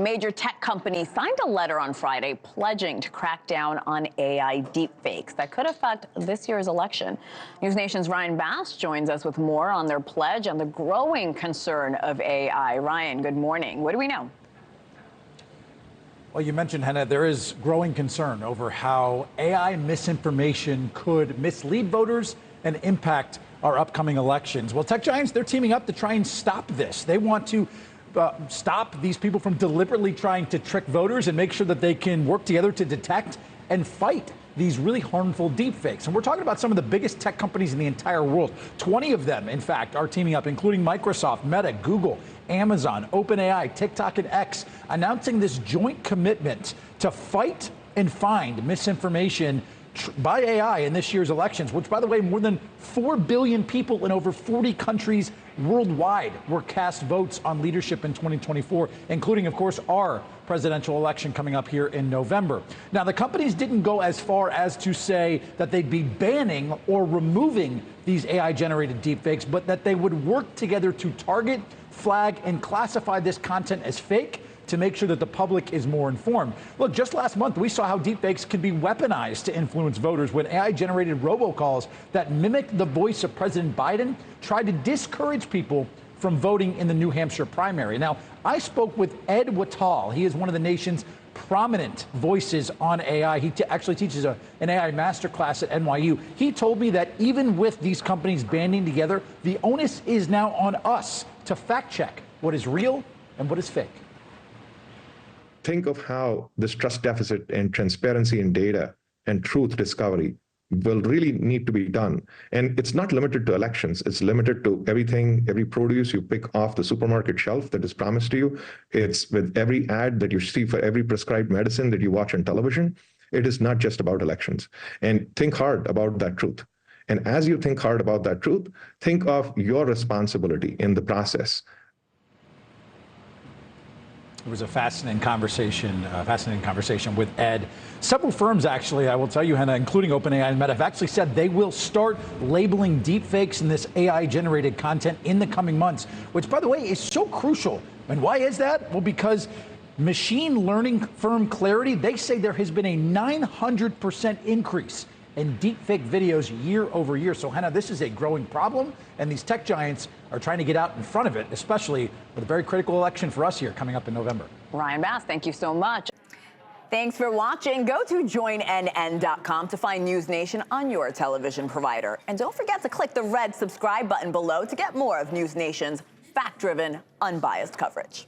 Ryan, major tech companies signed a letter on Friday pledging to crack down on AI deepfakes that could affect this year's election. NewsNation's Ryan Bass joins us with more on their pledge and the growing concern of AI. Ryan, good morning. What do we know? Well, you mentioned, Hena, there is growing concern over how AI misinformation could mislead voters and impact our upcoming elections. Well, tech giants, they're teaming up to try and stop this. They want to stop these people from deliberately trying to trick voters and make sure that they can work together to detect and fight these really harmful deepfakes. And we're talking about some of the biggest tech companies in the entire world. 20 of them, in fact, are teaming up, including Microsoft, Meta, Google, Amazon, OpenAI, TikTok, and X, announcing this joint commitment to fight and find misinformation by AI in this year's elections, which, by the way, more than 4 billion people in over 40 countries worldwide were cast votes on leadership in 2024, including, of course, our presidential election coming up here in November. Now, the companies didn't go as far as to say that they'd be banning or removing these AI-generated deepfakes, but that they would work together to target, flag, and classify this content as fake to make sure that the public is more informed. Look, just last month, we saw how deepfakes can be weaponized to influence voters when AI-generated robocalls that mimic the voice of President Biden tried to discourage people from voting in the New Hampshire primary. Now, I spoke with Ed Wattal. He is one of the nation's prominent voices on AI. He actually teaches an AI masterclass at NYU. He told me that even with these companies banding together, the onus is now on us to fact check what is real and what is fake. Think of how this trust deficit and transparency in data and truth discovery will really need to be done. And it's not limited to elections. It's limited to everything, every produce you pick off the supermarket shelf that is promised to you. It's with every ad that you see for every prescribed medicine that you watch on television. It is not just about elections. And think hard about that truth. And as you think hard about that truth, think of your responsibility in the process. It was a fascinating conversation with Ed. Several firms, actually, I will tell you, Hena, including OpenAI and Meta, have actually said they will start labeling deepfakes and this AI-generated content in the coming months, which, by the way, is so crucial. And why is that? Well, because machine learning firm Clarity, they say there has been a 900% increase in deepfake videos year over year. So, Hena, this is a growing problem, and these tech giants are trying to get out in front of it, especially with a very critical election for us here coming up in November. Ryan Bass, thank you so much. Thanks for watching. Go to joinnn.com to find NewsNation on your television provider. And don't forget to click the red subscribe button below to get more of NewsNation's fact-driven, unbiased coverage.